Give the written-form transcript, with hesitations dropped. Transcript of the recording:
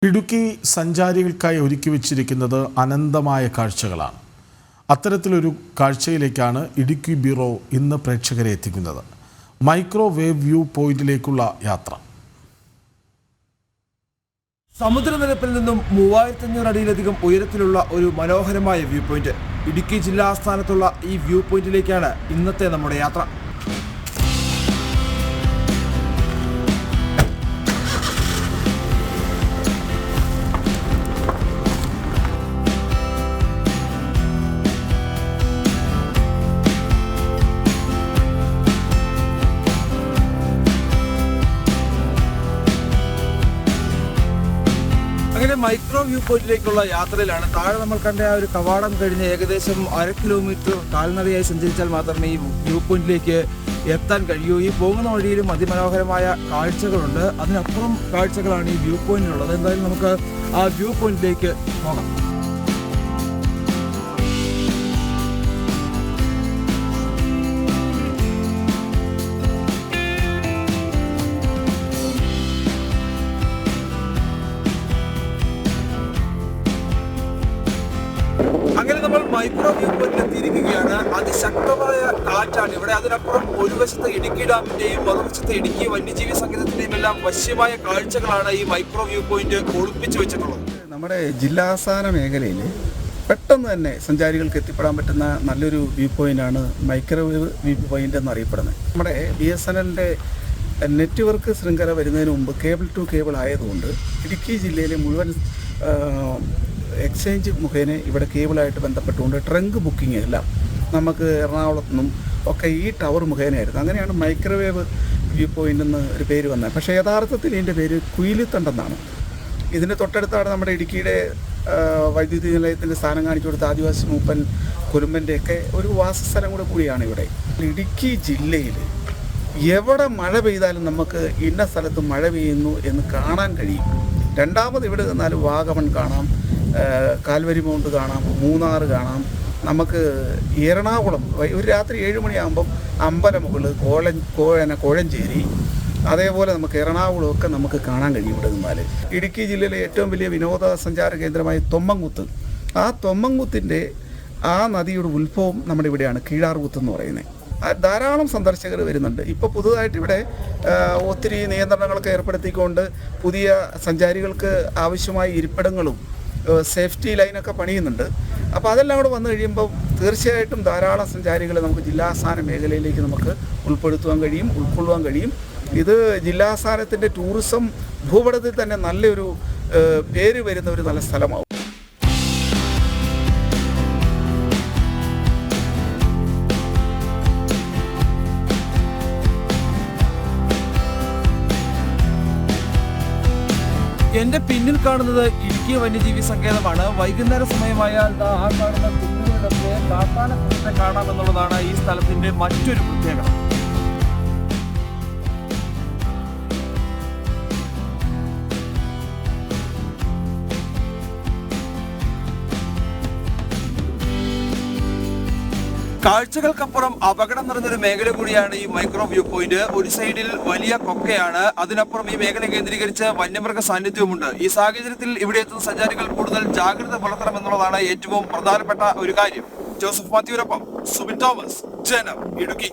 ഇടുക്കി സഞ്ചാരികൾക്കായി ഒരുക്കി വച്ചിരിക്കുന്നത് അനന്തമായ കാഴ്ചകളാണ്. അത്തരത്തിലൊരു കാഴ്ചയിലേക്കാണ് ഇടുക്കി ബ്യൂറോ ഇന്ന് പ്രേക്ഷകരെ എത്തിക്കുന്നത്. മൈക്രോവേവ് വ്യൂ പോയിന്റിലേക്കുള്ള യാത്ര. സമുദ്രനിരപ്പിൽ നിന്നും 3500 അടിയിലധികം ഉയരത്തിലുള്ള ഒരു മനോഹരമായ വ്യൂ പോയിന്റ്. ഇടുക്കി ജില്ലാ ആസ്ഥാനത്തുള്ള ഈ വ്യൂ പോയിന്റിലേക്കാണ് ഇന്നത്തെ നമ്മുടെ യാത്ര. അങ്ങനെ മൈക്രോ വ്യൂ പോയിന്റിലേക്കുള്ള യാത്രയിലാണ്. താഴെ നമ്മൾ കണ്ട ആ ഒരു കവാടം കഴിഞ്ഞ് ഏകദേശം 1/2 കിലോമീറ്റർ കാൽനടയായി സഞ്ചരിച്ചാൽ മാത്രമേ ഈ വ്യൂ പോയിന്റിലേക്ക് എത്താൻ കഴിയൂ. ഈ പോകുന്ന വഴിയിലും അതിമനോഹരമായ കാഴ്ചകളുണ്ട്. അതിനപ്പുറം കാഴ്ചകളാണ് ഈ വ്യൂ പോയിന്റിലുള്ളത്. എന്തായാലും നമുക്ക് ആ വ്യൂ പോയിന്റിലേക്ക് പോകാം. അങ്ങനെ നമ്മൾ മൈക്രോ വ്യൂ പോയിന്റിൽ എത്തിയിരിക്കുകയാണ്. അതിശക്തമായ കാറ്റാണ് ഇവിടെ. അതിനപ്പുറം ഒരു വശത്ത് ഇടുക്കി ഡാമിന്റെയും മറുവശത്ത് ഇടുക്കി വന്യജീവി സങ്കേതത്തിന്റെയും എല്ലാം വശ്യമായ കാഴ്ചകളാണ് ഈ മൈക്രോ വ്യൂ പോയിന്റ് ഒളിപ്പിച്ചു വെച്ചിട്ടുള്ളത്. നമ്മുടെ ജില്ലാസ്ഥാന മേഖലയിൽ പെട്ടെന്ന് തന്നെ സഞ്ചാരികൾക്ക് എത്തിപ്പെടാൻ പറ്റുന്ന നല്ലൊരു വ്യൂ പോയിന്റാണ് മൈക്രോവേവ് വ്യൂ പോയിന്റ് എന്നറിയപ്പെടുന്നത്. നമ്മുടെ BSNLന്റെ നെറ്റ്വർക്ക് ശൃംഖല വരുന്നതിന് മുമ്പ് കേബിൾ ടു കേബിൾ ആയതുകൊണ്ട് ഇടുക്കി ജില്ലയിലെ മുഴുവൻ എക്സ്ചേഞ്ച് മുഖേന ഇവിടെ കേബിളായിട്ട് ബന്ധപ്പെട്ടുകൊണ്ട് ട്രങ്ക് ബുക്കിംഗ് എല്ലാം നമുക്ക് എറണാകുളത്തു നിന്നും ഒക്കെ ഈ ടവർ മുഖേനയായിരുന്നു. അങ്ങനെയാണ് മൈക്രോവേവ് വ്യൂ പോയിന്റ് എന്ന് ഒരു പേര് വന്നത്. പക്ഷേ യഥാർത്ഥത്തിൽ ഇതിൻ്റെ പേര് കുയിലിത്തണ്ടെന്നാണ്. ഇതിൻ്റെ തൊട്ടടുത്താണ് നമ്മുടെ ഇടുക്കിയുടെ വൈദ്യുതി നിലയത്തിൻ്റെ സ്ഥാനം കാണിച്ചു കൊടുത്ത ആദിവാസി മൂപ്പൻ കുരുമ്പൻ്റെയൊക്കെ ഒരു വാസസ്ഥലം കൂടിയാണ് ഇവിടെ. ഇടുക്കി ജില്ലയിൽ എവിടെ മഴ പെയ്താലും നമുക്ക് ഇന്ന സ്ഥലത്ത് മഴ പെയ്യുന്നു എന്ന് കാണാൻ കഴിയും. രണ്ടാമത് ഇവിടെ നിന്നാൽ വാഗമൺ കാണാം, കാൽവരി മൗണ്ട് കാണാം, മൂന്നാർ കാണാം. നമുക്ക് എറണാകുളം ഒരു രാത്രി 7 മണിയാകുമ്പം അമ്പലമുകൾ, കോഴഞ്ചേരി, അതേപോലെ നമുക്ക് എറണാകുളമൊക്കെ നമുക്ക് കാണാൻ കഴിയും ഇവിടെ നിന്നാൽ. ഇടുക്കി ജില്ലയിലെ ഏറ്റവും വലിയ വിനോദസഞ്ചാര കേന്ദ്രമായ തൊമ്മൻകുത്ത്, ആ തൊമ്മൻകുത്തിൻ്റെ ആ നദിയുടെ ഉത്ഭവം നമ്മുടെ ഇവിടെയാണ്, കീഴാർകുത്ത് എന്ന് പറയുന്നത്. ധാരാളം സന്ദർശകർ വരുന്നുണ്ട്. ഇപ്പോൾ പുതുതായിട്ട് ഇവിടെ ഒത്തിരി നിയന്ത്രണങ്ങളൊക്കെ ഏർപ്പെടുത്തിക്കൊണ്ട് പുതിയ സഞ്ചാരികൾക്ക് ആവശ്യമായ ഇരിപ്പിടങ്ങളും സേഫ്റ്റി ലൈനൊക്കെ പണിയുന്നുണ്ട്. അപ്പോൾ അതെല്ലാം കൂടെ വന്നു കഴിയുമ്പോൾ തീർച്ചയായിട്ടും ധാരാളം സഞ്ചാരികളെ നമുക്ക് ജില്ലാസ്ഥാന മേഖലയിലേക്ക് നമുക്ക് ഉൾക്കൊള്ളുവാൻ കഴിയും. ഇത് ജില്ലാസ്ഥാനത്തിൻ്റെ ടൂറിസം ഭൂപടത്തിൽ തന്നെ നല്ലൊരു പേര് വരുന്ന ഒരു നല്ല സ്ഥലമാവും. എന്റെ പിന്നിൽ കാണുന്നത് ഇടുക്കി വന്യജീവി സങ്കേതമാണ്. വൈകുന്നേര സമയമായാൽ ആ കാണുന്ന കുന്നുകളിലൊക്കെ കാട്ടാനക്കൂട്ടത്തെ കാണാമെന്നുള്ളതാണ് ഈ സ്ഥലത്തിന്റെ മറ്റൊരു പ്രത്യേകത. കാഴ്ചകൾക്കപ്പുറം അപകടം നിറഞ്ഞൊരു മേഖല കൂടിയാണ് ഈ മൈക്രോ വ്യൂ പോയിന്റ്. ഒരു സൈഡിൽ വലിയ കൊക്കയാണ്, അതിനപ്പുറം ഈ മേഖല കേന്ദ്രീകരിച്ച് വന്യമൃഗ സാന്നിധ്യവുമുണ്ട്. ഈ സാഹചര്യത്തിൽ ഇവിടെ എത്തുന്ന സഞ്ചാരികൾ കൂടുതൽ ജാഗ്രത പുലർത്തണമെന്നുള്ളതാണ് ഏറ്റവും പ്രധാനപ്പെട്ട ഒരു കാര്യം. ജോസഫ് മാത്യുവിനൊപ്പം സുബിൻ തോമസ്, ജനം, ഇടുക്കി.